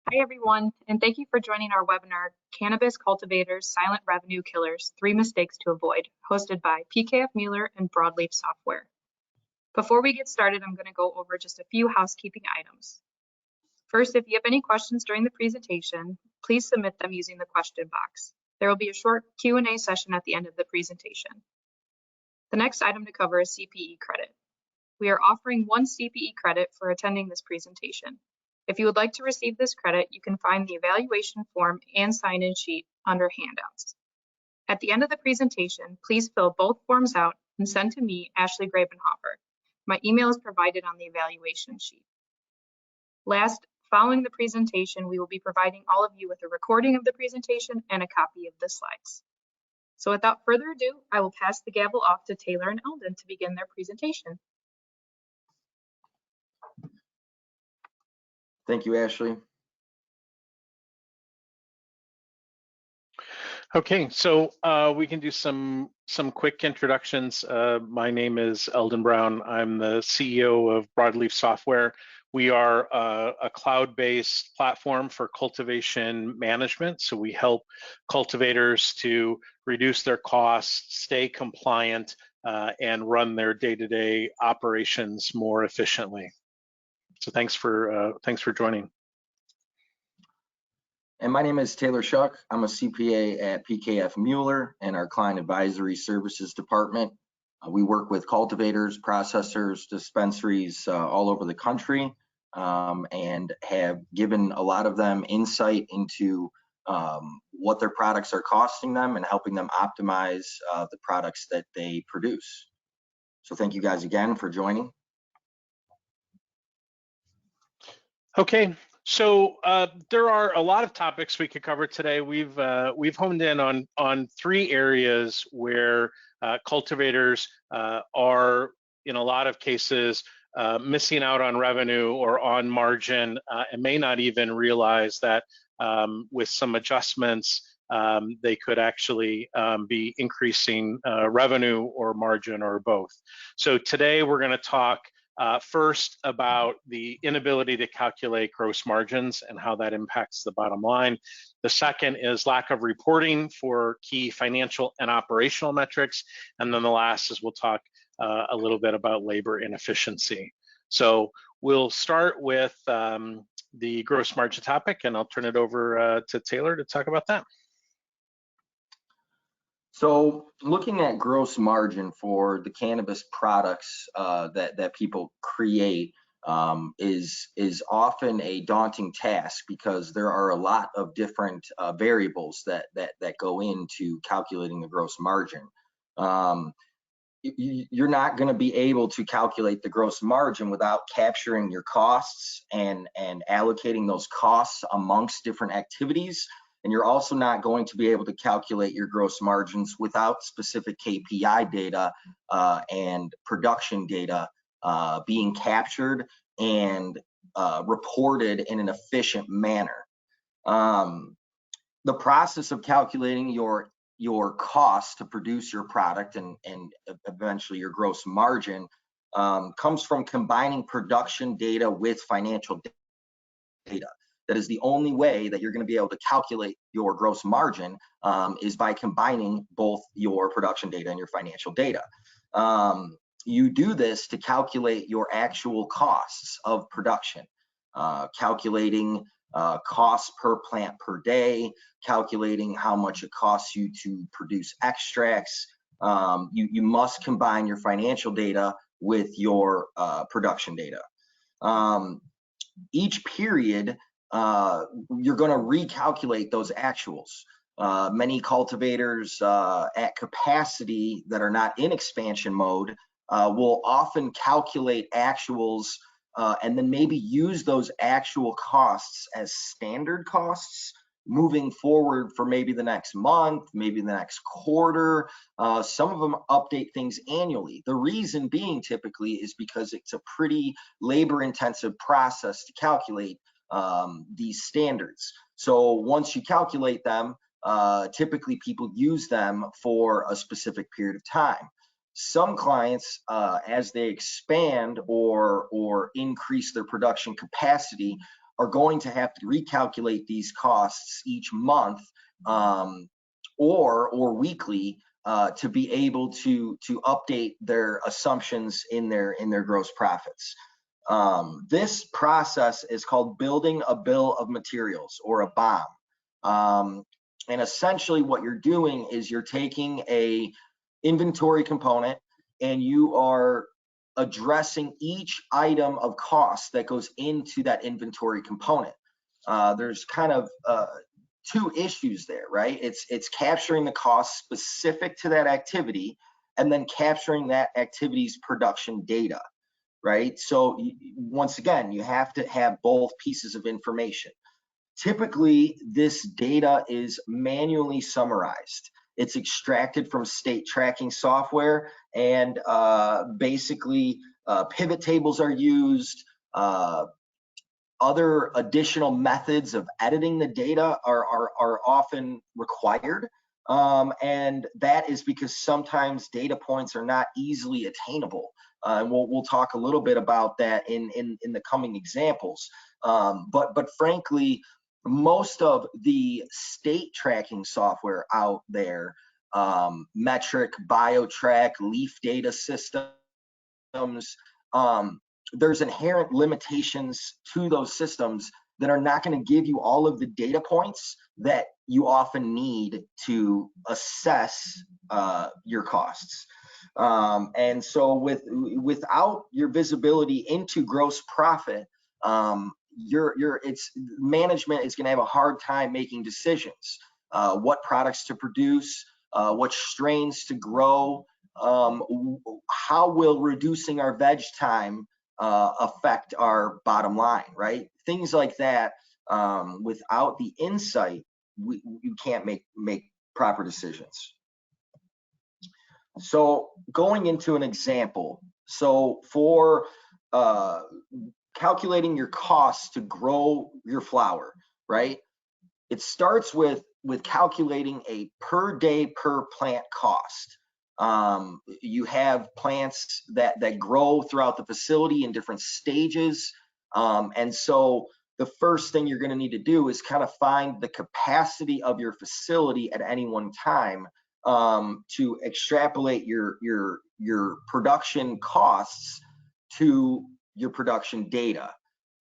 Hi, everyone, and thank you for joining our webinar, Cannabis Cultivators, Silent Revenue Killers, 3 Mistakes to Avoid, hosted by PKF Mueller and Broadleaf Software. Before we get started, I'm going to go over just a few housekeeping items. First, if you have any questions during the presentation, please submit them using the question box. There will be a short Q&A session at the end of the presentation. The next item to cover is CPE credit. We are offering 1 CPE credit for attending this presentation. If you would like to receive this credit, you can find the evaluation form and sign-in sheet under handouts. At the end of the presentation, please fill both forms out and send to me, Ashley Grabenhofer. My email is provided on the evaluation sheet. Last, following the presentation, we will be providing all of you with a recording of the presentation and a copy of the slides. So without further ado, I will pass the gavel off to Taylor and Eldon to begin their presentation. Thank you, Ashley. Okay, so we can do some quick introductions. My name is Eldon Brown. I'm the CEO of Broadleaf Software. We are a cloud-based platform for cultivation management. So we help cultivators to reduce their costs, stay compliant, and run their day-to-day operations more efficiently. So thanks for joining. And my name is Taylor Schuck. I'm a CPA at PKF Mueller in our Client Advisory Services Department. We work with cultivators, processors, dispensaries all over the country, and have given a lot of them insight into what their products are costing them and helping them optimize the products that they produce. So thank you guys again for joining. Okay, so there are a lot of topics we could cover today. We've honed in on 3 areas where cultivators are, in a lot of cases, missing out on revenue or on margin, and may not even realize that with some adjustments, they could actually be increasing revenue or margin or both. So today we're going to talk first about the inability to calculate gross margins and how that impacts the bottom line. The second is lack of reporting for key financial and operational metrics. And then the last is we'll talk a little bit about labor inefficiency. So we'll start with the gross margin topic, and I'll turn it over to Taylor to talk about that. So looking at gross margin for the cannabis products that people create is often a daunting task because there are a lot of different variables that go into calculating the gross margin. You're not going to be able to calculate the gross margin without capturing your costs and allocating those costs amongst different activities. And you're also not going to be able to calculate your gross margins without specific KPI data and production data being captured and reported in an efficient manner. The process of calculating your cost to produce your product and eventually your gross margin comes from combining production data with financial data. That is the only way that you're going to be able to calculate your gross margin is by combining both your production data and your financial data. You do this to calculate your actual costs of production, calculating costs per plant per day, calculating how much it costs you to produce extracts. You must combine your financial data with your production data. Each period, you're going to recalculate those actuals. Many cultivators at capacity that are not in expansion mode will often calculate actuals and then maybe use those actual costs as standard costs moving forward for maybe the next month, maybe the next quarter. Some of them update things annually. The reason being typically is because it's a pretty labor-intensive process to calculate these standards. So once you calculate them, typically people use them for a specific period of time. Some clients, as they expand or increase their production capacity, are going to have to recalculate these costs each month or weekly to be able to update their assumptions in their gross profits. This process is called building a bill of materials, or a BOM. And essentially what you're doing is you're taking a inventory component and you are addressing each item of cost that goes into that inventory component. There's kind of two issues there, right? It's capturing the cost specific to that activity and then capturing that activity's production data, right? So once again, you have to have both pieces of information. Typically, this data is manually summarized. It's extracted from state tracking software, and basically pivot tables are used. Other additional methods of editing the data are often required. And that is because sometimes data points are not easily attainable. And we'll talk a little bit about that in the coming examples. But frankly, most of the state tracking software out there, Metric, BioTrack, Leaf data systems, there's inherent limitations to those systems that are not going to give you all of the data points that you often need to assess your costs. And so without your visibility into gross profit, management is going to have a hard time making decisions. What products to produce, what strains to grow, how will reducing our veg time affect our bottom line, right? Things like that. Without the insight, you can't make proper decisions. So going into an example, so for calculating your costs to grow your flower, right? It starts with calculating a per day per plant cost. You have plants that grow throughout the facility in different stages. And so the first thing you're going to need to do is kind of find the capacity of your facility at any one time to extrapolate your production costs to your production data.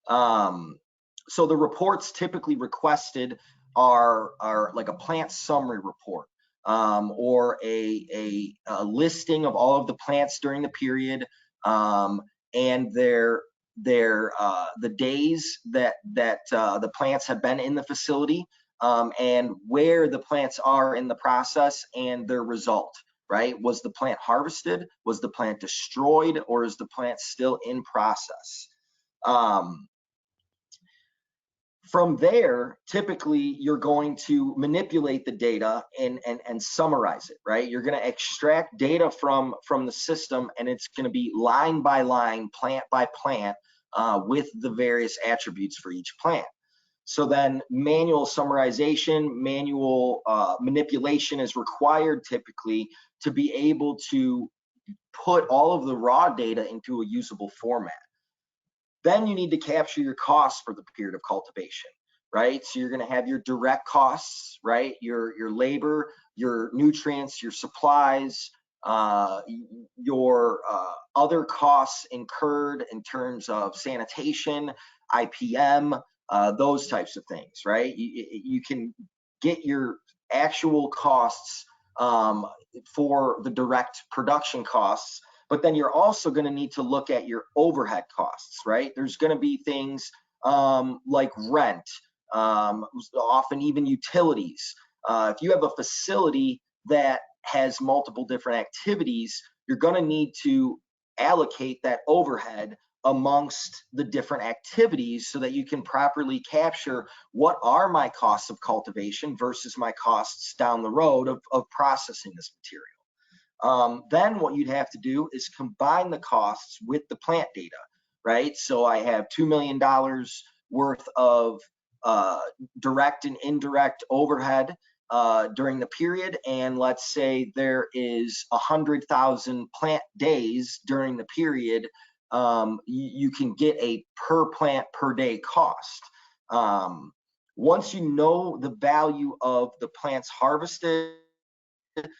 So the reports typically requested are like a plant summary report, or a listing of all of the plants during the period, and the days that the plants have been in the facility, and where the plants are in the process and their result, right? Was the plant harvested? Was the plant destroyed? Or is the plant still in process? From there, typically you're going to manipulate the data and summarize it, right? You're going to extract data from the system, and it's going to be line by line, plant by plant, with the various attributes for each plant. So then manual summarization, manual manipulation is required typically to be able to put all of the raw data into a usable format. Then you need to capture your costs for the period of cultivation, right? So you're going to have your direct costs, right? Your labor, your nutrients, your supplies, your other costs incurred in terms of sanitation, IPM, those types of things, right? You can get your actual costs for the direct production costs, but then you're also going to need to look at your overhead costs, right? There's going to be things like rent, often even utilities. If you have a facility that has multiple different activities, you're going to need to allocate that overhead amongst the different activities so that you can properly capture what are my costs of cultivation versus my costs down the road of processing this material. Then what you'd have to do is combine the costs with the plant data, right? So I have $2 million worth of direct and indirect overhead during the period, and let's say there is 100,000 plant days during the period. You can get a per plant per day cost. Once you know the value of the plants harvested,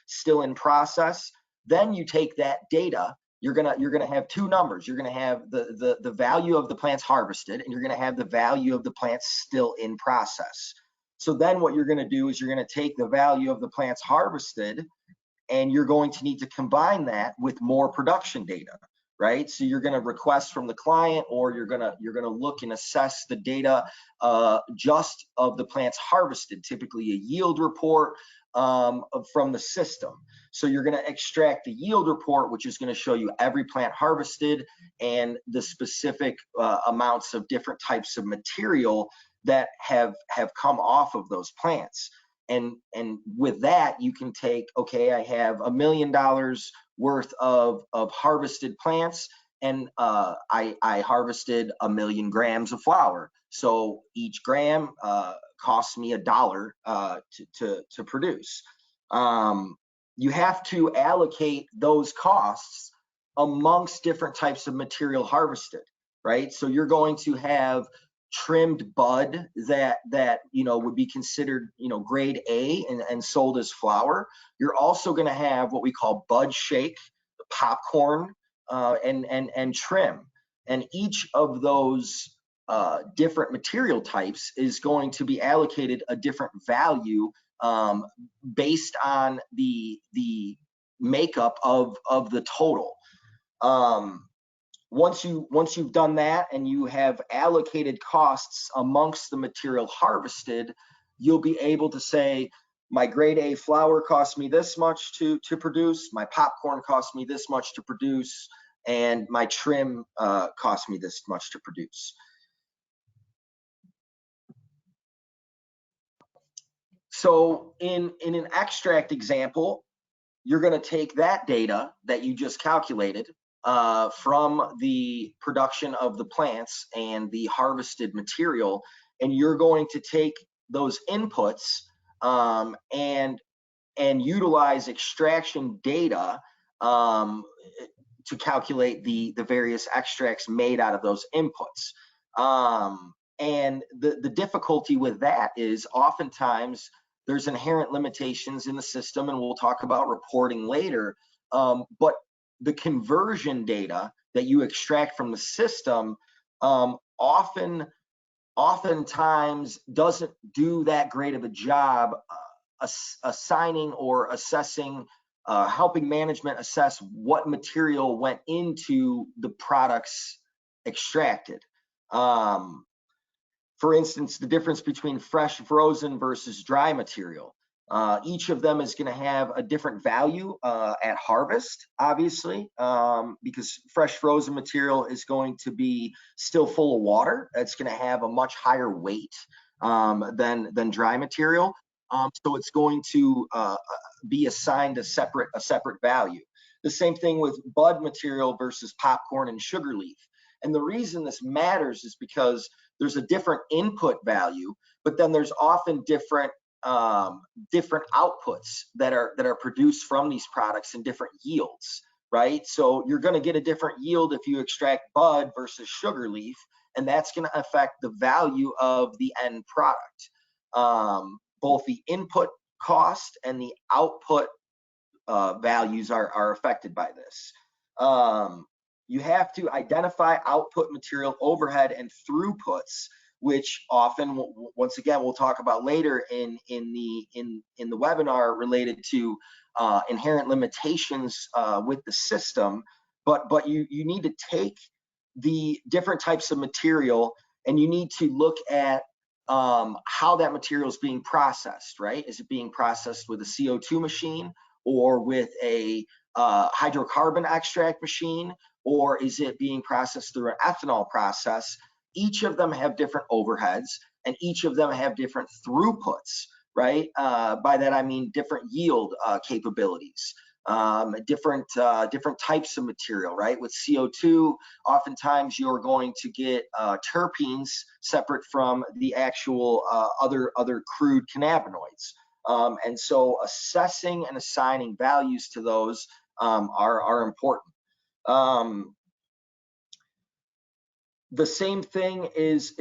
still in process, then you take that data. You're gonna have two numbers. You're gonna have the value of the plants harvested, and you're gonna have the value of the plants still in process. So then what you're gonna do is you're gonna take the value of the plants harvested, and you're going to need to combine that with more production data, right? So you're gonna request from the client, or you're gonna look and assess the data just of the plants harvested, typically a yield report from the system. So you're going to extract the yield report, which is going to show you every plant harvested and the specific amounts of different types of material that have come off of those plants. And with that, you can take, okay, I have $1 million worth of harvested plants, and I harvested 1 million grams of flower. So each gram costs me $1 to produce. You have to allocate those costs amongst different types of material harvested, right? So you're going to have trimmed bud that would be considered grade A and sold as flower. You're also going to have what we call bud shake, popcorn, and trim, and each of those different material types is going to be allocated a different value based on the makeup of the total. Once you've done that and you have allocated costs amongst the material harvested, you'll be able to say, my grade A flower cost me this much to produce, my popcorn cost me this much to produce, and my trim cost me this much to produce. So in an extract example, you're going to take that data that you just calculated from the production of the plants and the harvested material, and you're going to take those inputs and utilize extraction data to calculate the various extracts made out of those inputs. And the difficulty with that is oftentimes there's inherent limitations in the system, and we'll talk about reporting later. But the conversion data that you extract from the system oftentimes doesn't do that great of a job assigning or assessing, helping management assess what material went into the products extracted. For instance, the difference between fresh frozen versus dry material. Each of them is going to have a different value at harvest, obviously, because fresh frozen material is going to be still full of water. It's going to have a much higher weight than dry material. So it's going to be assigned a separate value. The same thing with bud material versus popcorn and sugar leaf. And the reason this matters is because there's a different input value, but then there's often different outputs that are produced from these products in different yields, right? So you're going to get a different yield if you extract bud versus sugar leaf, and that's going to affect the value of the end product. Both the input cost and the output values are affected by this. You have to identify output material overhead and throughputs, which often, once again, we'll talk about later in the webinar related to inherent limitations with the system. But you need to take the different types of material and you need to look at how that material is being processed, right? Is it being processed with a CO2 machine or with a hydrocarbon extract machine, or is it being processed through an ethanol process? Each of them have different overheads and each of them have different throughputs, right? By that I mean different yield capabilities, different types of material, right? With CO2, oftentimes you're going to get terpenes separate from the actual other crude cannabinoids. And so assessing and assigning values to those are important. The same thing is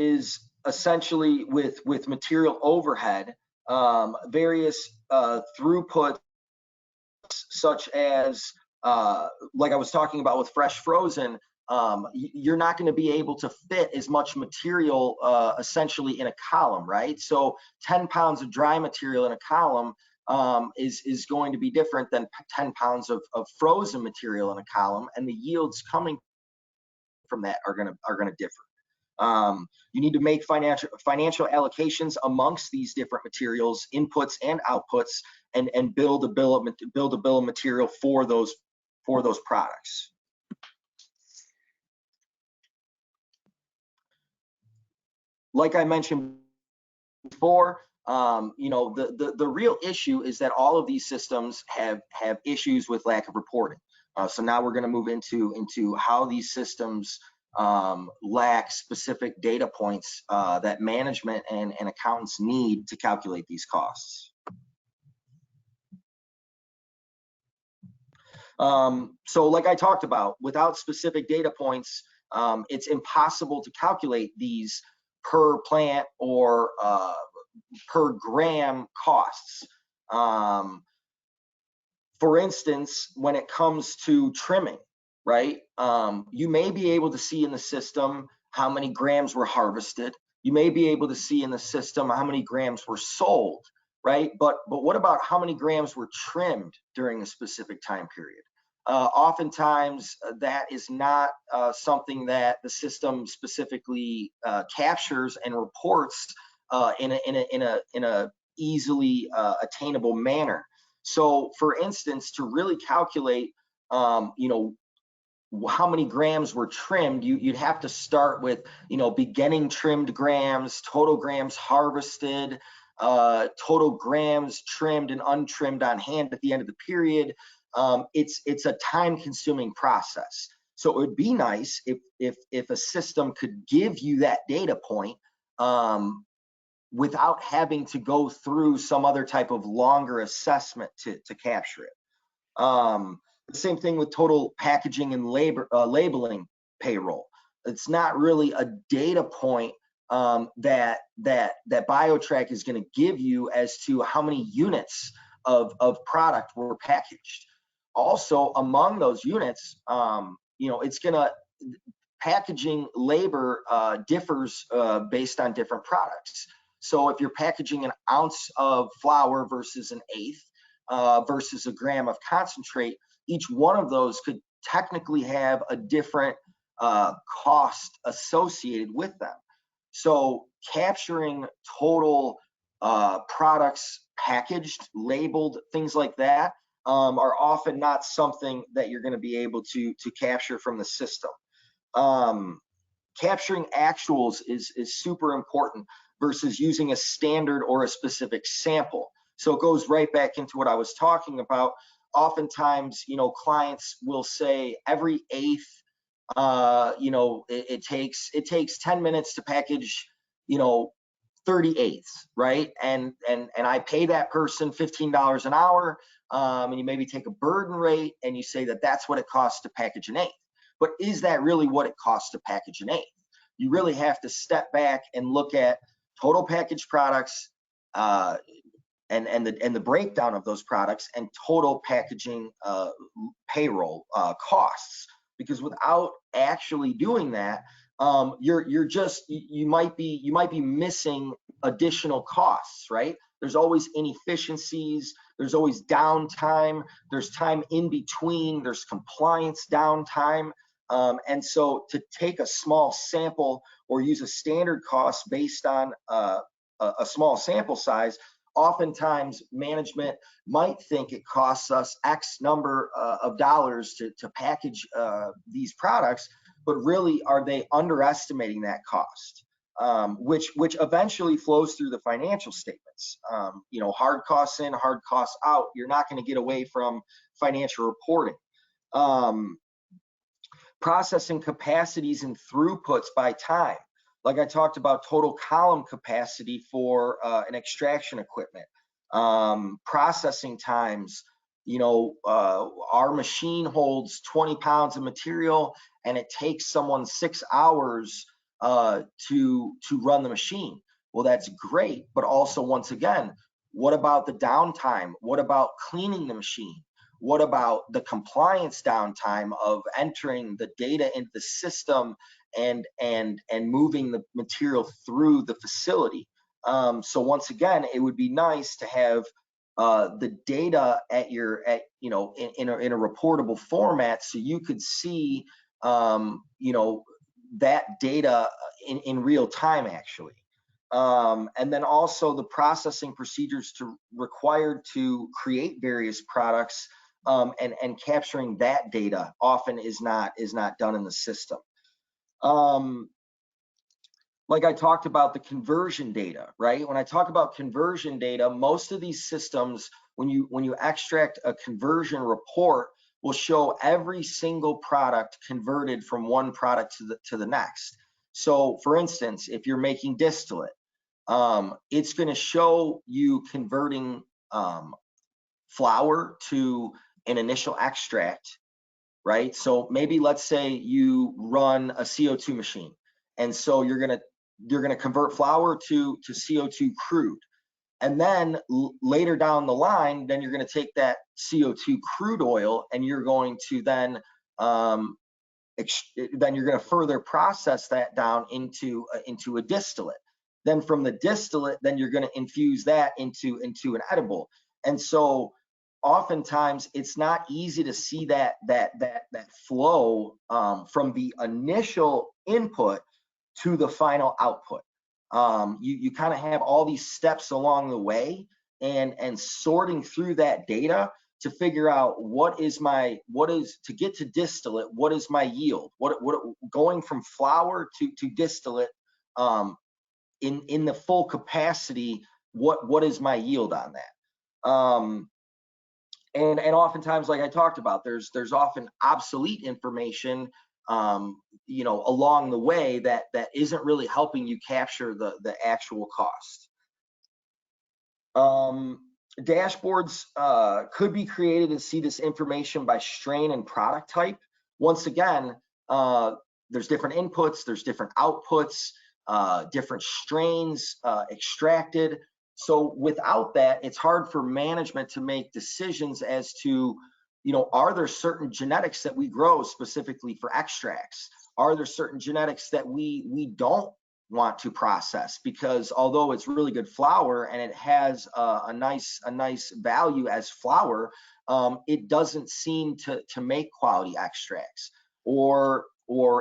essentially with material overhead, various throughputs such as like I was talking about with fresh frozen, you're not going to be able to fit as much material essentially in a column, right? So 10 pounds of dry material in a column is going to be different than 10 pounds of frozen material in a column, and the yields coming from that are going to differ. You need to make financial allocations amongst these different materials, inputs and outputs, and build a bill of material for those products. Like I mentioned before, the real issue is that all of these systems have issues with lack of reporting. So now we're going to move into how these systems lack specific data points that management and accountants need to calculate these costs. So like I talked about, without specific data points, it's impossible to calculate these per plant or per gram costs. For instance, when it comes to trimming, right? You may be able to see in the system how many grams were harvested. You may be able to see in the system how many grams were sold, right? But what about how many grams were trimmed during a specific time period? Oftentimes, that is not something that the system specifically captures and reports in a easily attainable manner. So, for instance, to really calculate, how many grams were trimmed, you'd have to start with, beginning trimmed grams, total grams harvested, total grams trimmed and untrimmed on hand at the end of the period. It's a time-consuming process. So it would be nice if a system could give you that data point without having to go through some other type of longer assessment to capture it. The same thing with total packaging and labeling payroll. It's not really a data point that BioTrack is going to give you as to how many units of product were packaged. Also, among those units, it's going to packaging labor differs based on different products. So if you're packaging an ounce of flour versus an eighth versus a gram of concentrate, each one of those could technically have a different cost associated with them. So capturing total products packaged, labeled, things like that are often not something that you're going to be able to capture from the system. Capturing actuals is super important versus using a standard or a specific sample. So it goes right back into what I was talking about. Oftentimes, clients will say every eighth, it takes 10 minutes to package, 30 eighths, right? And I pay that person $15 an hour, and you maybe take a burden rate and you say that that's what it costs to package an eighth. But is that really what it costs to package an eighth? You really have to step back and look at total packaged products and the breakdown of those products and total packaging payroll costs. Because without actually doing that, you might be missing additional costs, right? There's always inefficiencies, there's always downtime, there's time in between, there's compliance downtime. And so to take a small sample or use a standard cost based on a small sample size, oftentimes management might think it costs us X number of dollars to package these products, but really are they underestimating that cost, which eventually flows through the financial statements. Hard costs in, hard costs out. You're not going to get away from financial reporting. Processing capacities and throughputs by time. Like I talked about, total column capacity for an extraction equipment. Processing times, our machine holds 20 pounds of material and it takes someone 6 hours to run the machine. Well, that's great, but also, once again, what about the downtime? What about cleaning the machine? What about the compliance downtime of entering the data into the system and moving the material through the facility? So once again, it would be nice to have the data in a reportable format, so you could see that data in real time, actually. And then also the processing procedures required to create various products, and capturing that data often is not done in the system. Like I talked about the conversion data, right? When I talk about conversion data, most of these systems, when you extract a conversion report, will show every single product converted from one product to the next. So for instance, if you're making distillate, it's going to show you converting flour to an initial extract, right? So maybe let's say you run a CO2 machine, and so you're gonna convert flour to CO2 crude, and then later down the line, then you're going to take that CO2 crude oil, and you're going to then you're going to further process that down into a distillate. Then from the distillate, then you're going to infuse that into an edible. And so oftentimes it's not easy to see that flow from the initial input to the final output. You kind of have all these steps along the way, and sorting through that data to figure out what is to get to distillate, what is my yield, what going from flour to distillate, in the full capacity, what is my yield on that? And oftentimes, like I talked about, there's often obsolete information along the way that isn't really helping you capture the actual cost. Dashboards could be created to see this information by strain and product type. Once again, there's different inputs, there's different outputs, different strains extracted. So without that, it's hard for management to make decisions as to, are there certain genetics that we grow specifically for extracts? Are there certain genetics that we don't want to process, because although it's really good flour and it has a nice value as flour, it doesn't seem to make quality extracts, or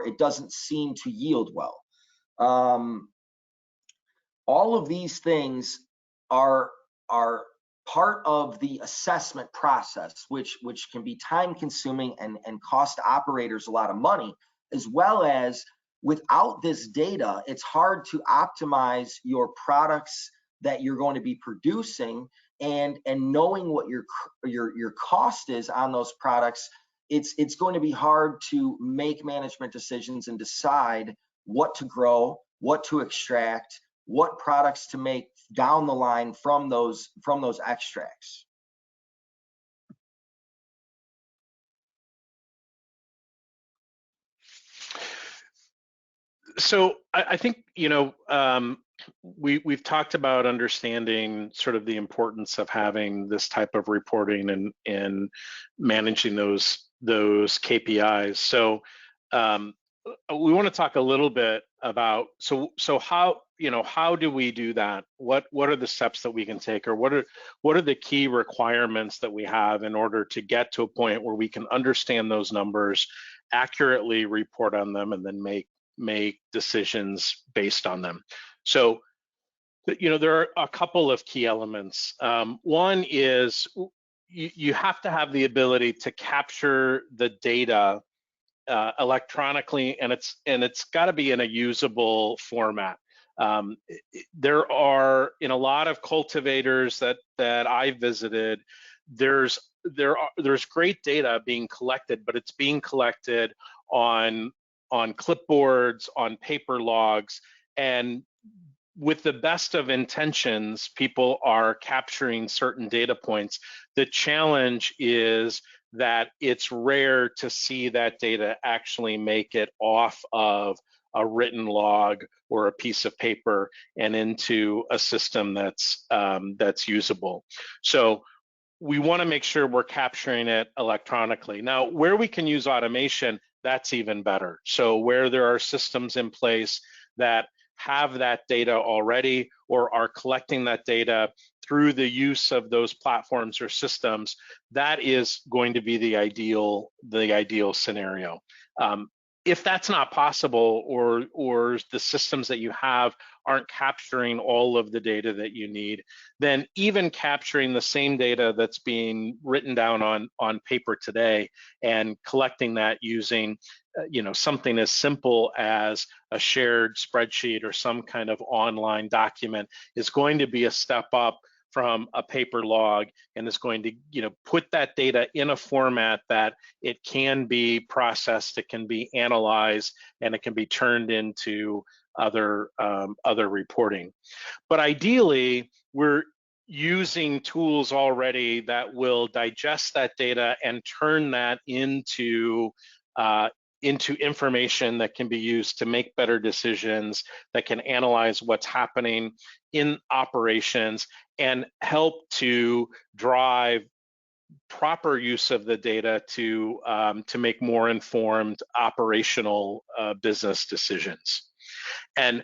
it doesn't seem to yield well. All of these things are part of the assessment process, which can be time consuming and cost operators a lot of money, as well as without this data, it's hard to optimize your products that you're going to be producing, and knowing what your cost is on those products. It's going to be hard to make management decisions and decide what to grow, what to extract, what products to make down the line from those extracts. So I think, we've talked about understanding sort of the importance of having this type of reporting and managing those KPIs. So we want to talk a little bit about so how do we do that? What are the steps that we can take, or what are the key requirements that we have in order to get to a point where we can understand those numbers, accurately report on them, and then make decisions based on them? So, there are a couple of key elements. One is you have to have the ability to capture the data electronically, and it's got to be in a usable format. There are, in a lot of cultivators that I visited, there's great data being collected, but it's being collected on clipboards, on paper logs, and with the best of intentions, people are capturing certain data points. The challenge is that it's rare to see that data actually make it off of a written log or a piece of paper and into a system that's usable. So we want to make sure we're capturing it electronically. Now, where we can use automation, that's even better. So where there are systems in place that have that data already or are collecting that data through the use of those platforms or systems, that is going to be the ideal scenario. If that's not possible, or the systems that you have aren't capturing all of the data that you need, then even capturing the same data that's being written down on paper today and collecting that using something as simple as a shared spreadsheet or some kind of online document is going to be a step up from a paper log, and is going to put that data in a format that it can be processed, it can be analyzed, and it can be turned into other reporting. But ideally, we're using tools already that will digest that data and turn that into information that can be used to make better decisions, that can analyze what's happening in operations and help to drive proper use of the data to make more informed operational business decisions. And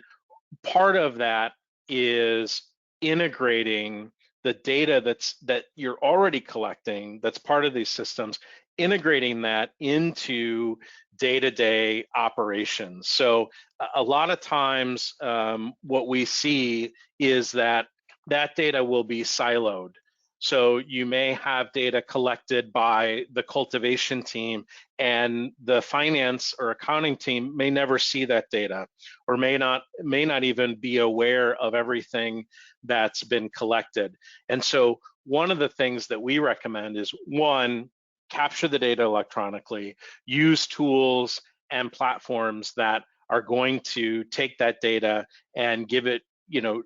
part of that is integrating the data that you're already collecting, that's part of these systems, integrating that into day-to-day operations. So a lot of times what we see is that data will be siloed. So you may have data collected by the cultivation team, and the finance or accounting team may never see that data, or may not even be aware of everything that's been collected. And so one of the things that we recommend is, one, capture the data electronically, use tools and platforms that are going to take that data and give it,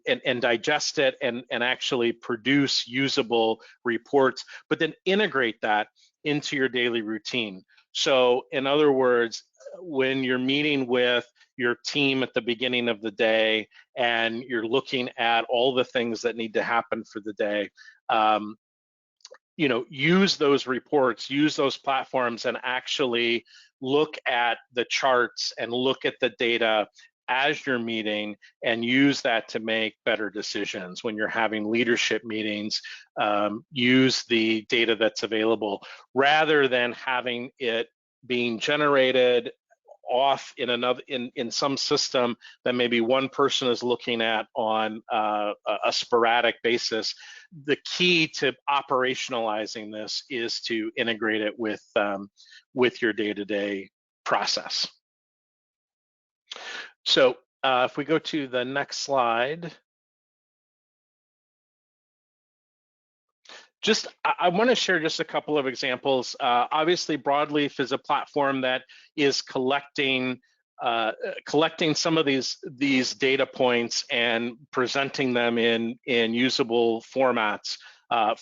and digest it and actually produce usable reports, but then integrate that into your daily routine. So in other words, when you're meeting with your team at the beginning of the day and you're looking at all the things that need to happen for the day, use those reports, use those platforms, and actually look at the charts and look at the data as you're meeting, and use that to make better decisions. When you're having leadership meetings, use the data that's available rather than having it being generated off in some system that maybe one person is looking at on a sporadic basis. The key to operationalizing this is to integrate it with your day-to-day process. So if we go to the next slide, I want to share just a couple of examples. Obviously, Broadleaf is a platform that is collecting some of these data points and presenting them in usable formats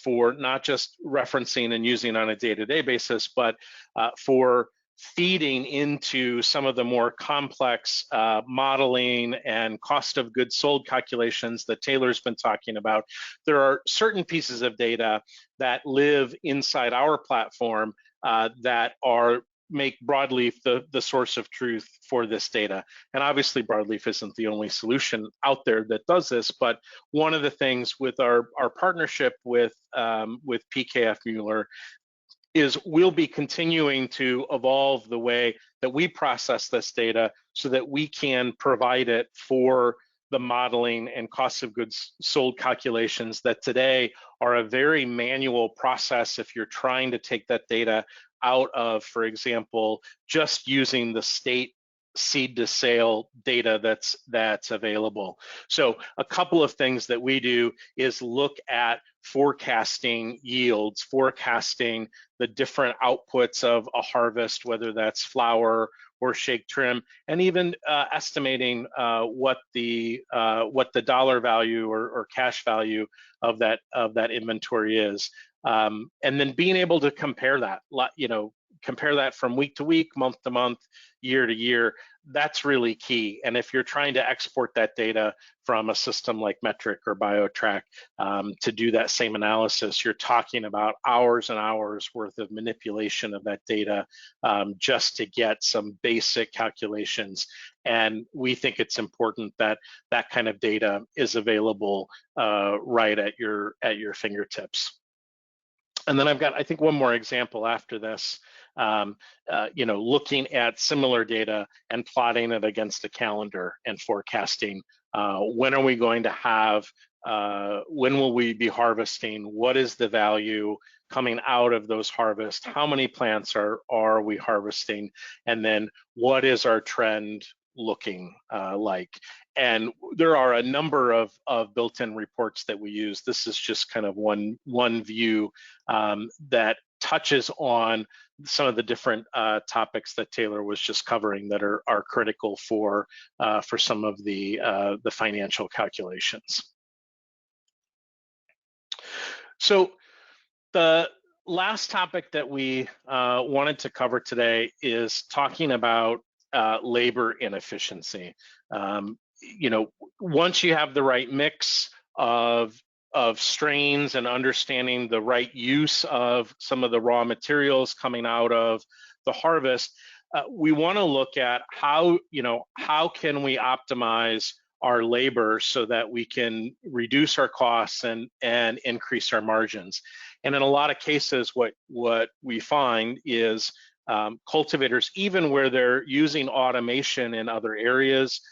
for not just referencing and using on a day-to-day basis, but for feeding into some of the more complex modeling and cost of goods sold calculations that Taylor's been talking about. There are certain pieces of data that live inside our platform that make Broadleaf the source of truth for this data. And obviously Broadleaf isn't the only solution out there that does this, but one of the things with our partnership with PKF Mueller is we'll be continuing to evolve the way that we process this data so that we can provide it for the modeling and cost of goods sold calculations that today are a very manual process if you're trying to take that data out of, for example, just using the state seed to sale data that's available. So a couple of things that we do is look at forecasting yields, forecasting the different outputs of a harvest, whether that's flower or shake trim, and even estimating what the dollar value or cash value of that inventory is, and then being able to compare that, compare that from week to week, month to month, year to year. that's really key. And if you're trying to export that data from a system like Metric or BioTrack to do that same analysis, you're talking about hours and hours worth of manipulation of that data just to get some basic calculations. And we think it's important that that kind of data is available right at your fingertips. And then I've got, I think, one more example after this. Looking at similar data and plotting it against a calendar and forecasting. When are we going to have, when will we be harvesting? What is the value coming out of those harvests? How many plants are we harvesting? And then what is our trend looking like? And there are a number of built-in reports that we use. This is just kind of one view that touches on some of the different topics that Taylor was just covering that are critical for some of the financial calculations. So the last topic that we wanted to cover today is talking about labor inefficiency. Once you have the right mix of strains and understanding the right use of some of the raw materials coming out of the harvest, we want to look at how can we optimize our labor so that we can reduce our costs and increase our margins. And in a lot of cases, what we find is cultivators, even where they're using automation in other areas,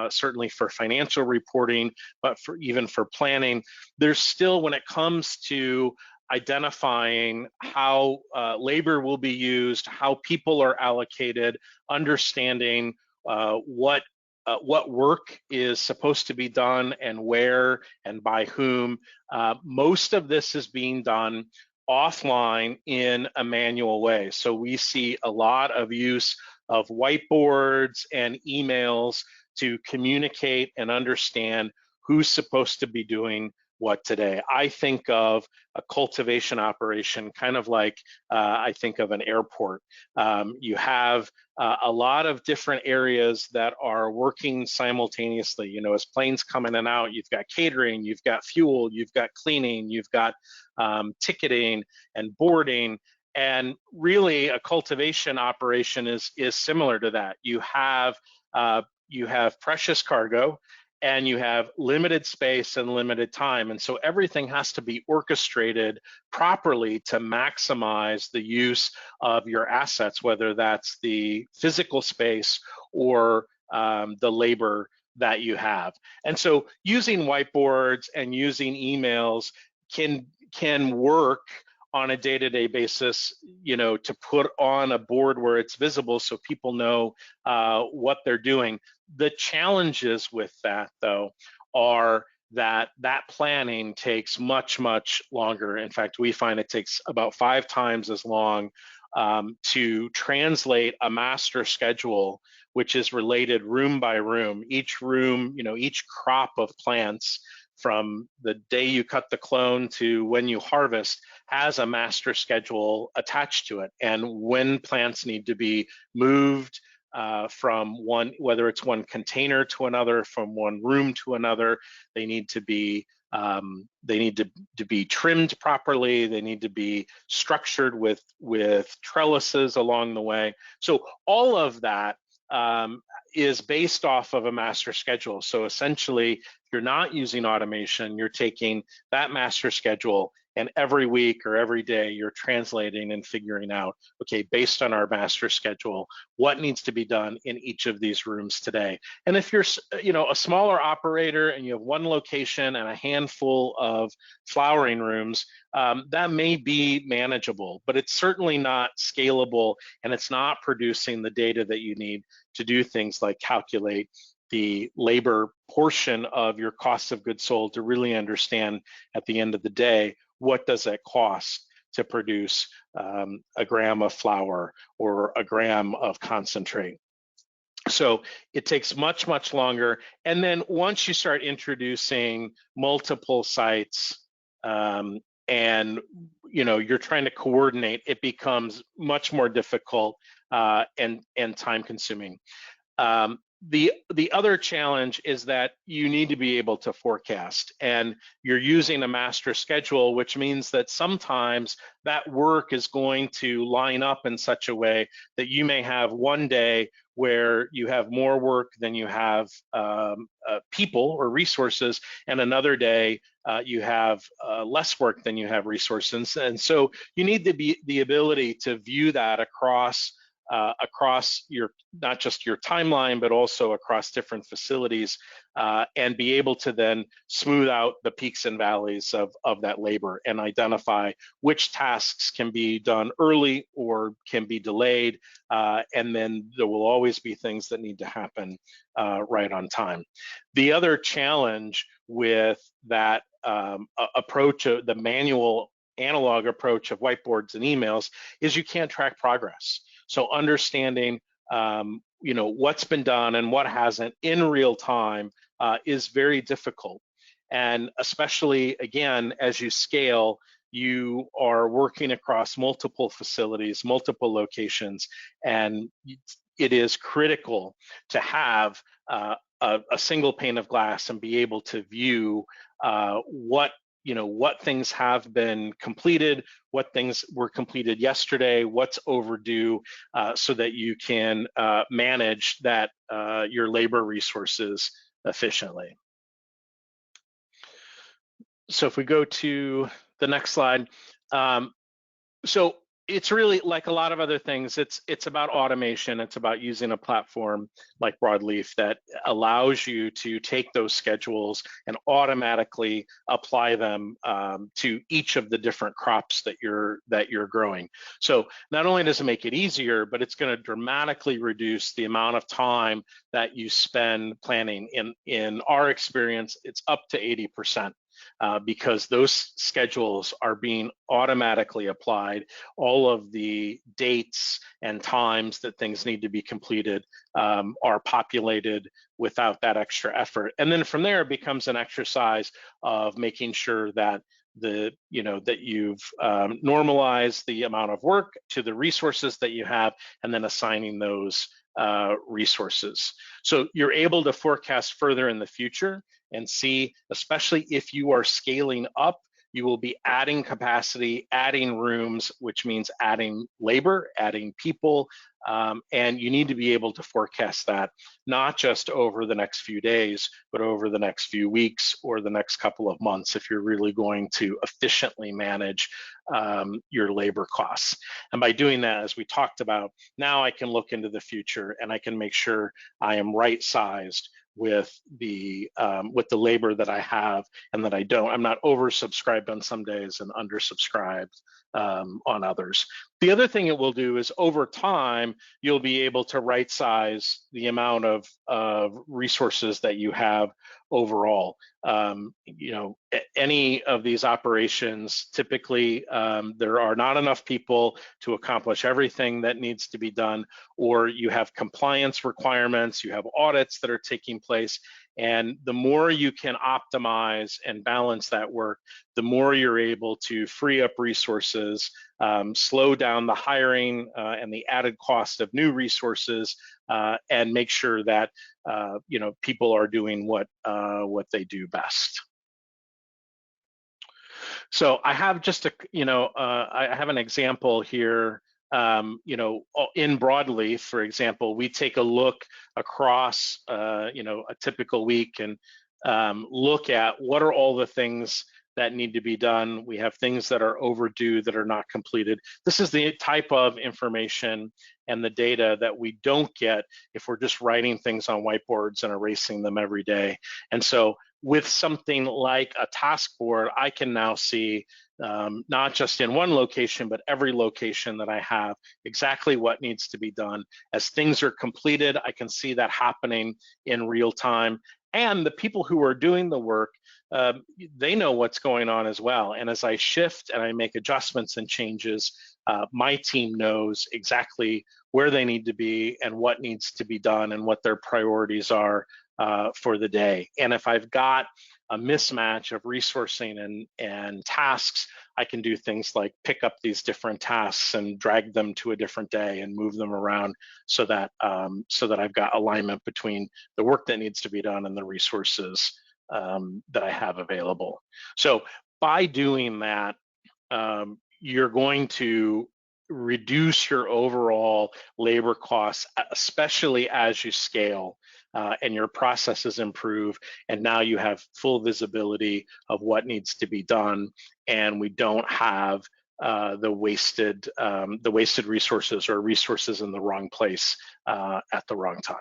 certainly for financial reporting, but even for planning, there's still, when it comes to identifying how labor will be used, how people are allocated, understanding what work is supposed to be done and where and by whom. Most of this is being done offline in a manual way. So we see a lot of use of whiteboards and emails to communicate and understand who's supposed to be doing what today. I think of a cultivation operation kind of like I think of an airport. You have a lot of different areas that are working simultaneously. As planes come in and out, you've got catering, you've got fuel, you've got cleaning, you've got ticketing and boarding. And really, a cultivation operation is similar to that. You have precious cargo, and you have limited space and limited time. And so everything has to be orchestrated properly to maximize the use of your assets, whether that's the physical space or the labor that you have. And so using whiteboards and using emails can work on a day-to-day basis, to put on a board where it's visible so people know what they're doing. The challenges with that, though, are that planning takes much, much longer. In fact, we find it takes about 5 times as long to translate a master schedule, which is related room by room. Each room, each crop of plants from the day you cut the clone to when you harvest has a master schedule attached to it. And when plants need to be moved from one, whether it's one container to another, from one room to another, they need to be trimmed properly. They need to be structured with trellises along the way. So all of that is based off of a master schedule. So essentially, if you're not using automation, you're taking that master schedule, and every week or every day you're translating and figuring out, okay, based on our master schedule, what needs to be done in each of these rooms today. And if you're a smaller operator and you have one location and a handful of flowering rooms, that may be manageable, but it's certainly not scalable, and it's not producing the data that you need to do things like calculate the labor portion of your cost of goods sold to really understand at the end of the day, what does it cost to produce a gram of flour or a gram of concentrate. So it takes much, much longer. And then once you start introducing multiple sites and you're trying to coordinate, it becomes much more difficult and time consuming. The other challenge is that you need to be able to forecast, and you're using a master schedule, which means that sometimes that work is going to line up in such a way that you may have one day where you have more work than you have people or resources, and another day you have less work than you have resources. And so you need the ability to view that across your, not just your timeline, but also across different facilities, and be able to then smooth out the peaks and valleys of that labor and identify which tasks can be done early or can be delayed, and then there will always be things that need to happen right on time. The other challenge with that approach, the manual analog approach of whiteboards and emails, is you can't track progress. So understanding, what's been done and what hasn't in real time is very difficult. And especially, again, as you scale, you are working across multiple facilities, multiple locations, and it is critical to have a single pane of glass and be able to view what things have been completed, what things were completed yesterday, what's overdue, so that you can manage that your labor resources efficiently. So if we go to the next slide, so it's really like a lot of other things. It's about automation. It's about using a platform like Broadleaf that allows you to take those schedules and automatically apply them to each of the different crops that you're growing. So not only does it make it easier, but it's going to dramatically reduce the amount of time that you spend planning. In our experience, it's up to 80%. Because those schedules are being automatically applied. All of the dates and times that things need to be completed are populated without that extra effort. And then from there, it becomes an exercise of making sure that that you've normalized the amount of work to the resources that you have, and then assigning those resources. So you're able to forecast further in the future and see, especially if you are scaling up, you will be adding capacity, adding rooms, which means adding labor, adding people, and you need to be able to forecast that, not just over the next few days, but over the next few weeks or the next couple of months if you're really going to efficiently manage your labor costs. And by doing that, as we talked about, now I can look into the future and I can make sure I am right-sized with the labor that I have, and that I'm not oversubscribed on some days and undersubscribed on others. The other thing it will do is, over time, you'll be able to right size the amount of resources that you have overall. Any of these operations, typically there are not enough people to accomplish everything that needs to be done, or you have compliance requirements, you have audits that are taking place, and the more you can optimize and balance that work, the more you're able to free up resources, slow down the hiring and the added cost of new resources, and make sure that people are doing what they do best. So I have just I have an example here. In Broadleaf, for example, we take a look across a typical week and look at what are all the things that need to be done. We have things that are overdue, that are not completed. This is the type of information and the data that we don't get if we're just writing things on whiteboards and erasing them every day. And so with something like a task board, I can now see not just in one location, but every location that I have, exactly what needs to be done. As things are completed, I can see that happening in real time. And the people who are doing the work, they know what's going on as well. And as I shift and I make adjustments and changes, my team knows exactly where they need to be and what needs to be done and what their priorities are for the day. And if I've got a mismatch of resourcing and tasks, I can do things like pick up these different tasks and drag them to a different day and move them around so that I've got alignment between the work that needs to be done and the resources that I have available. So by doing that, you're going to reduce your overall labor costs, especially as you scale and your processes improve. And now you have full visibility of what needs to be done, and we don't have the wasted resources or resources in the wrong place at the wrong time.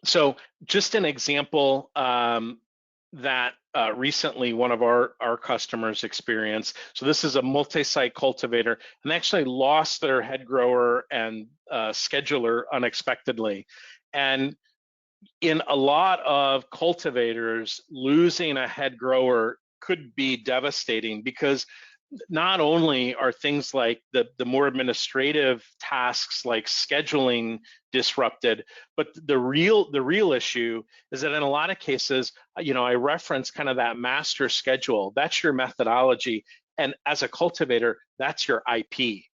So just an example that recently one of our customers experienced. So this is a multi-site cultivator, and they actually lost their head grower and scheduler unexpectedly. And in a lot of cultivators, losing a head grower could be devastating, because not only are things like the more administrative tasks like scheduling disrupted, but the real issue is that in a lot of cases, I reference kind of that master schedule. That's your methodology, and as a cultivator, that's your IP.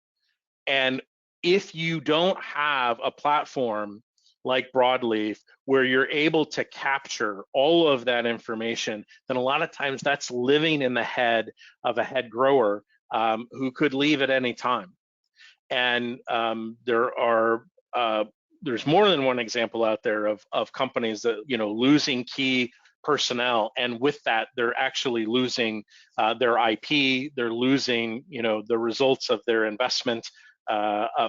And if you don't have a platform like Broadleaf where you're able to capture all of that information, then a lot of times that's living in the head of a head grower who could leave at any time. And there's more than one example out there of companies that losing key personnel, and with that they're actually losing their IP. They're losing the results of their investment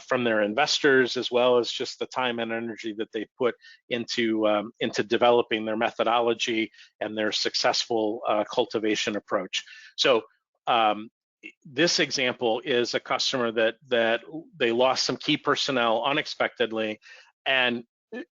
from their investors, as well as just the time and energy that they put into developing their methodology and their successful cultivation approach. So this example is a customer that they lost some key personnel unexpectedly, and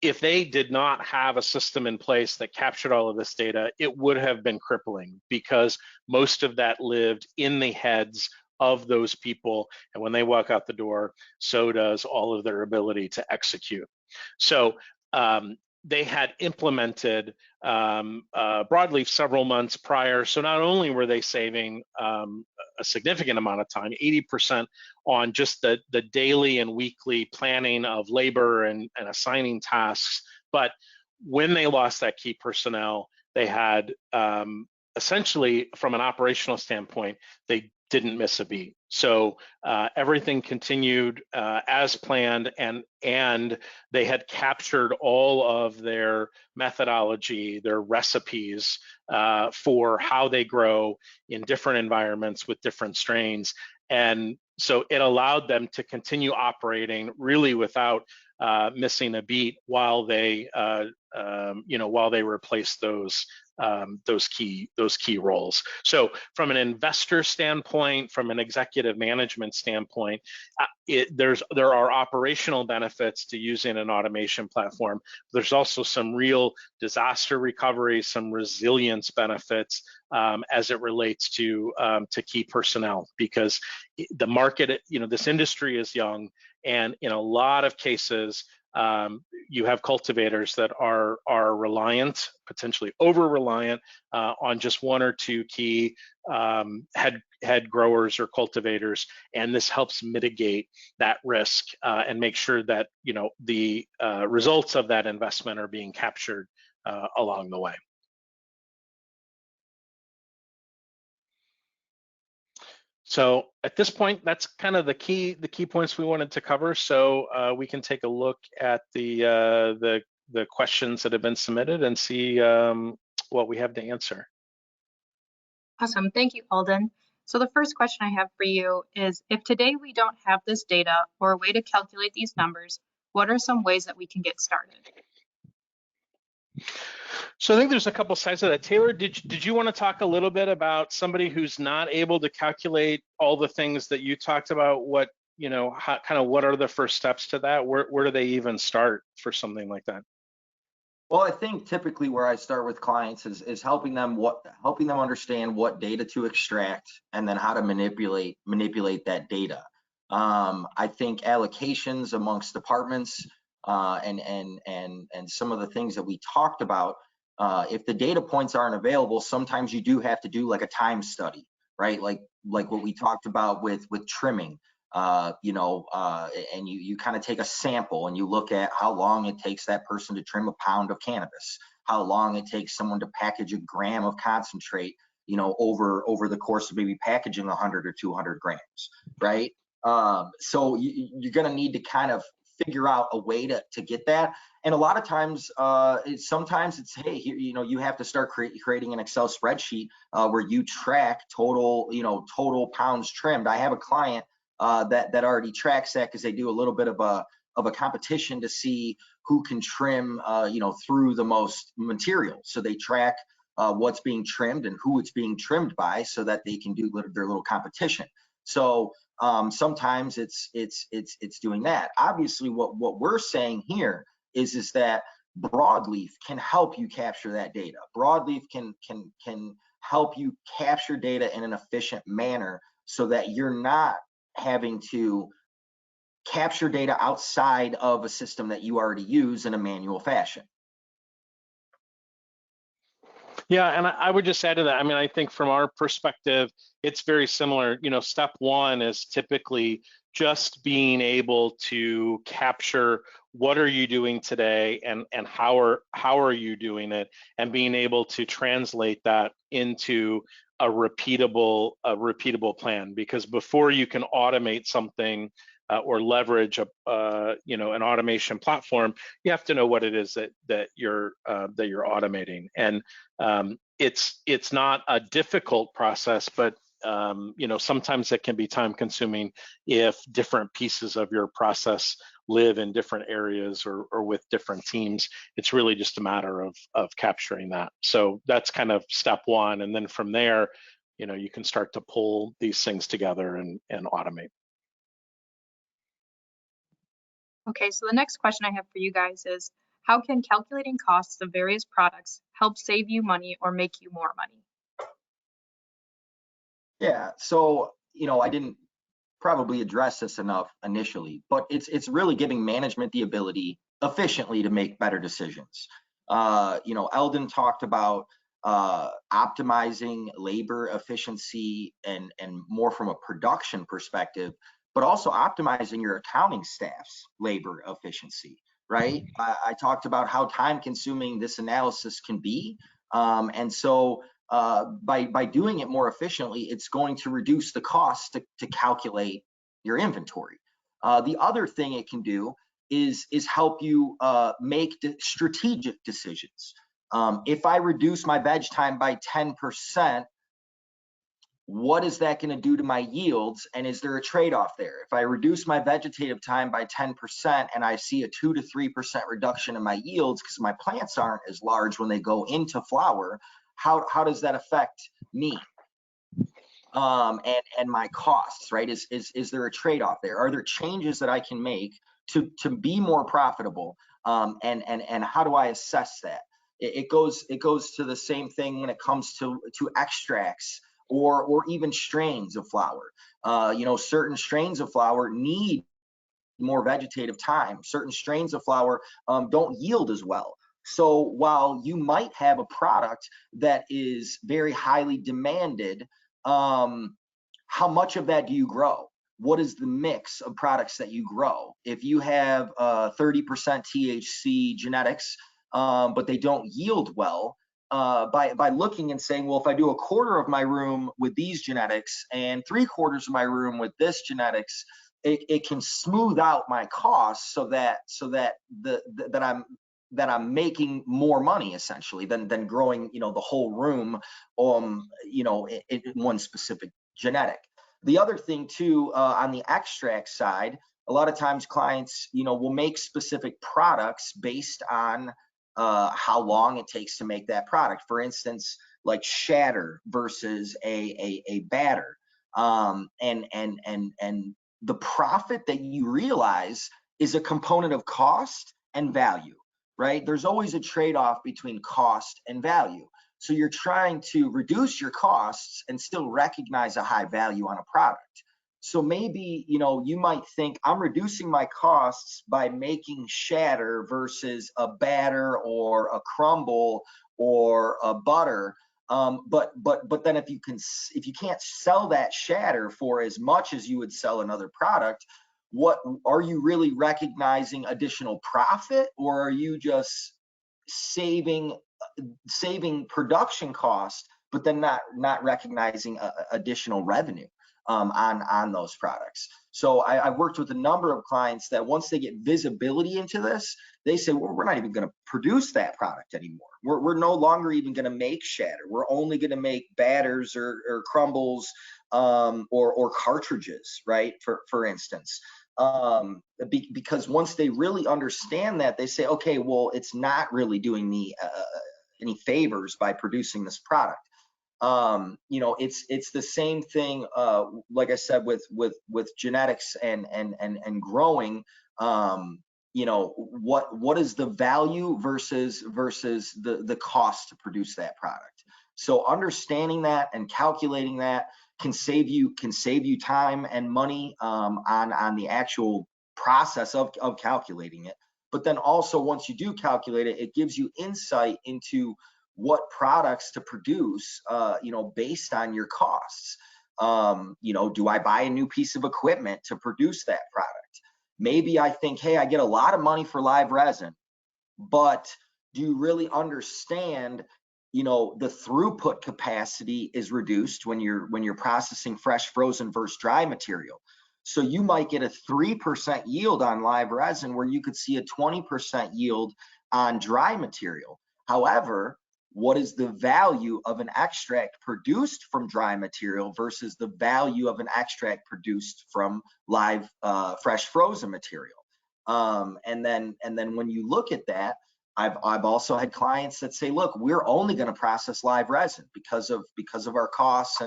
if they did not have a system in place that captured all of this data, it would have been crippling, because most of that lived in the heads of those people, and when they walk out the door, so does all of their ability to execute. So they had implemented Broadleaf several months prior, so not only were they saving a significant amount of time, 80% on just the daily and weekly planning of labor and assigning tasks, but when they lost that key personnel, they had essentially, from an operational standpoint, they didn't miss a beat. So everything continued as planned, and they had captured all of their methodology, their recipes for how they grow in different environments with different strains. And so it allowed them to continue operating really without missing a beat while they replaced those key roles. So from an investor standpoint, from an executive management standpoint, there are operational benefits to using an automation platform. There's also some real disaster recovery, some resilience benefits as it relates to key personnel, because the market, this industry is young, and in a lot of cases, you have cultivators that are reliant, potentially over-reliant on just one or two key head growers or cultivators, and this helps mitigate that risk and make sure that the results of that investment are being captured along the way. So at this point, that's kind of the key points we wanted to cover. So we can take a look at the questions that have been submitted and see what we have to answer. Awesome, thank you, Eldon. So the first question I have for you is, if today we don't have this data or a way to calculate these numbers, what are some ways that we can get started? So I think there's a couple sides of that. Taylor, did you want to talk a little bit about somebody who's not able to calculate all the things that you talked about? What, what are the first steps to that? Where do they even start for something like that? Well, I think typically where I start with clients is helping them understand what data to extract and then how to manipulate that data. I think allocations amongst departments and some of the things that we talked about, if the data points aren't available, sometimes you do have to do like a time study, right? Like what we talked about with trimming, and you kind of take a sample and you look at how long it takes that person to trim a pound of cannabis, how long it takes someone to package a gram of concentrate, over the course of maybe packaging 100 or 200 grams, right? So you're going to need to kind of figure out a way to get that. And a lot of times, sometimes it's, hey, here, you have to start creating an Excel spreadsheet where you track total pounds trimmed. I have a client that already tracks that because they do a little bit of a competition to see who can trim, through the most material. So they track what's being trimmed and who it's being trimmed by, so that they can do their little competition. So sometimes it's doing that. Obviously, what we're saying here is that Broadleaf can help you capture that data. Broadleaf can help you capture data in an efficient manner, so that you're not having to capture data outside of a system that you already use in a manual fashion. Yeah, and I would just add to that. I mean, I think from our perspective, it's very similar. Step one is typically just being able to capture what are you doing today and how are you doing it, and being able to translate that into a repeatable plan. Because before you can automate something or leverage an automation platform, you have to know what it is that you're automating. And it's not a difficult process, but sometimes it can be time consuming if different pieces of your process live in different areas or with different teams. It's really just a matter of capturing that. So that's kind of step one. And then from there, you can start to pull these things together and automate. Okay, so the next question I have for you guys is, how can calculating costs of various products help save you money or make you more money? Yeah, so I didn't probably address this enough initially, but it's really giving management the ability efficiently to make better decisions. Eldon talked about optimizing labor efficiency and more from a production perspective, but also optimizing your accounting staff's labor efficiency, right? I talked about how time consuming this analysis can be. And so by doing it more efficiently, it's going to reduce the cost to calculate your inventory. The other thing it can do is help you make strategic decisions. If I reduce my veg time by 10%, what is that going to do to my yields? And is there a trade-off there? If I reduce my vegetative time by 10% and I see a 2 to 3% reduction in my yields because my plants aren't as large when they go into flower, how does that affect me and my costs, right? Is there a trade-off there? Are there changes that I can make to be more profitable? And how do I assess that? It goes to the same thing when it comes to extracts or even strains of flower. Certain strains of flower need more vegetative time. Certain strains of flower don't yield as well. So while you might have a product that is very highly demanded, how much of that do you grow? What is the mix of products that you grow? If you have 30% THC genetics, but they don't yield well, by looking and saying, well, if I do a quarter of my room with these genetics and 3/4 of my room with this genetics, it can smooth out my costs so that I'm making more money essentially than growing the whole room in one specific genetic. The other thing too, on the extract side, a lot of times clients will make specific products based on how long it takes to make that product. For instance, like shatter versus a batter, and the profit that you realize is a component of cost and value, right? There's always a trade-off between cost and value. So you're trying to reduce your costs and still recognize a high value on a product. So maybe, you might think I'm reducing my costs by making shatter versus a batter or a crumble or a butter. But then if you can't sell that shatter for as much as you would sell another product, what are you really recognizing additional profit, or are you just saving production cost, but then not recognizing additional revenue on those products? So I've worked with a number of clients that once they get visibility into this, they say, well, we're not even going to produce that product anymore. We're no longer even going to make shatter. We're only going to make batters or crumbles or cartridges, right? For instance. Because once they really understand that, they say, okay, well, it's not really doing me any favors by producing this product. It's the same thing, like I said, with genetics and growing. What is the value versus the cost to produce that product? So understanding that and calculating that can save you time and money on the actual process of calculating it. But then also, once you do calculate it, it gives you insight into what products to produce, based on your costs. Do I buy a new piece of equipment to produce that product? Maybe I think, hey, I get a lot of money for live resin, but do you really understand, the throughput capacity is reduced when you're processing fresh, frozen versus dry material. So you might get a 3% yield on live resin where you could see a 20% yield on dry material. However, what is the value of an extract produced from dry material versus the value of an extract produced from live, fresh, frozen material? And then when you look at that, I've also had clients that say, look, we're only going to process live resin because of our costs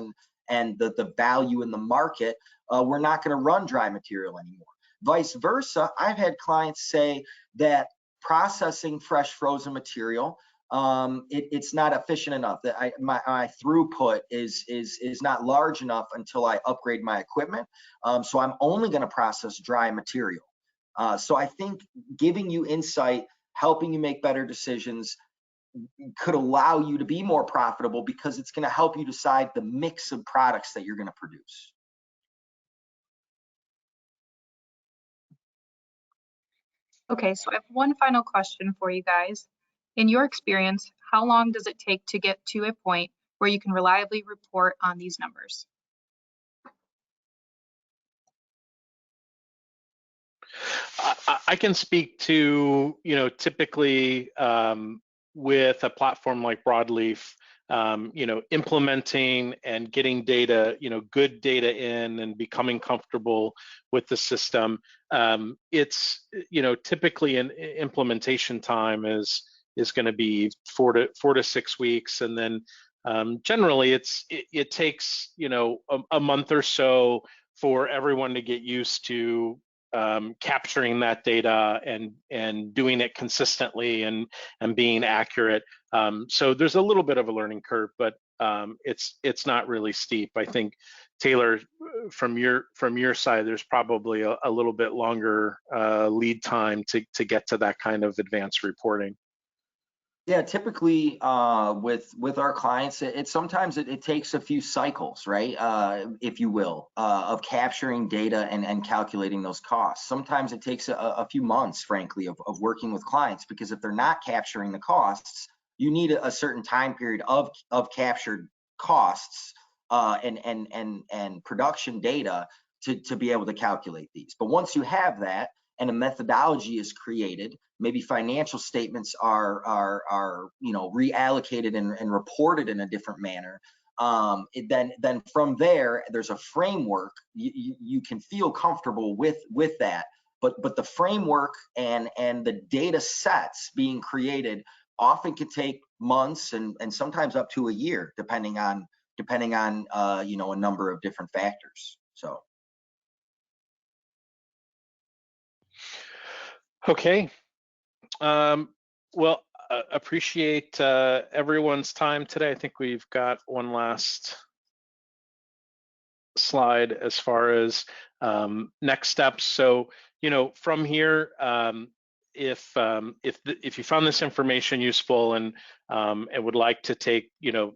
and the value in the market. We're not going to run dry material anymore. Vice versa, I've had clients say that processing fresh frozen material, it's not efficient enough, that my throughput is not large enough until I upgrade my equipment. So I'm only going to process dry material. So I think giving you insight, helping you make better decisions, could allow you to be more profitable because it's going to help you decide the mix of products that you're going to produce. Okay, so I have one final question for you guys. In your experience, how long does it take to get to a point where you can reliably report on these numbers? I can speak to, typically with a platform like Broadleaf, implementing and getting data, good data in and becoming comfortable with the system. It's, typically an implementation time is going to be 4 to 6 weeks, and then generally it takes a month or so for everyone to get used to capturing that data and doing it consistently and being accurate. So there's a little bit of a learning curve, but it's not really steep. I think, Taylor, from your side, there's probably a little bit longer lead time to get to that kind of advanced reporting. Yeah, typically with our clients, sometimes it takes a few cycles, right? If you will, of capturing data and calculating those costs. Sometimes it takes a few months, frankly, of working with clients, because if they're not capturing the costs, you need a certain time period of captured costs and production data to be able to calculate these. But once you have that and a methodology is created, maybe financial statements are reallocated and reported in a different manner, then from there's a framework. You can feel comfortable with that, but the framework and the data sets being created often can take months and sometimes up to a year, depending on a number of different factors. So. Okay. Well, appreciate everyone's time today. I think we've got one last slide as far as next steps. So, from here, if you found this information useful and would like to take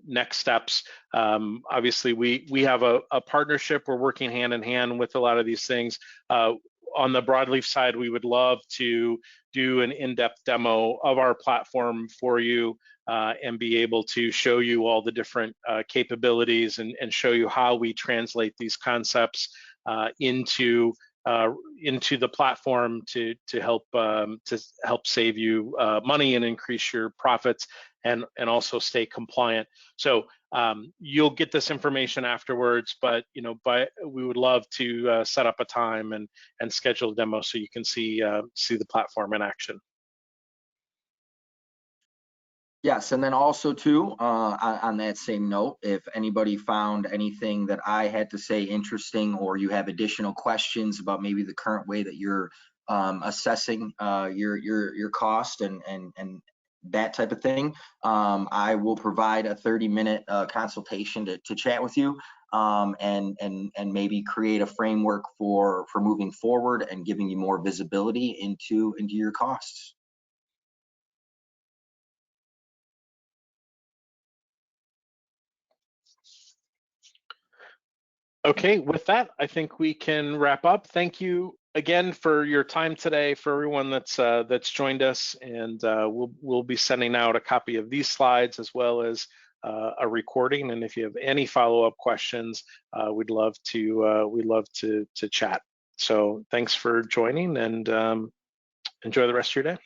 next steps, obviously we have a partnership. We're working hand in hand with a lot of these things. On the Broadleaf side, we would love to do an in-depth demo of our platform for you and be able to show you all the different capabilities and show you how we translate these concepts into the platform to help save you money and increase your profits and also stay compliant. So you'll get this information afterwards, but we would love to set up a time and schedule a demo so you can see the platform in action. Yes, and then also too, on that same note, if anybody found anything that I had to say interesting, or you have additional questions about maybe the current way that you're assessing your cost and that type of thing, I will provide a 30-minute consultation to chat with you and maybe create a framework for moving forward and giving you more visibility into your costs. Okay, with that, I think we can wrap up. Thank you again for your time today, for everyone that's joined us, and we'll be sending out a copy of these slides as well as a recording. And if you have any follow-up questions, we'd love to chat. So thanks for joining, and enjoy the rest of your day.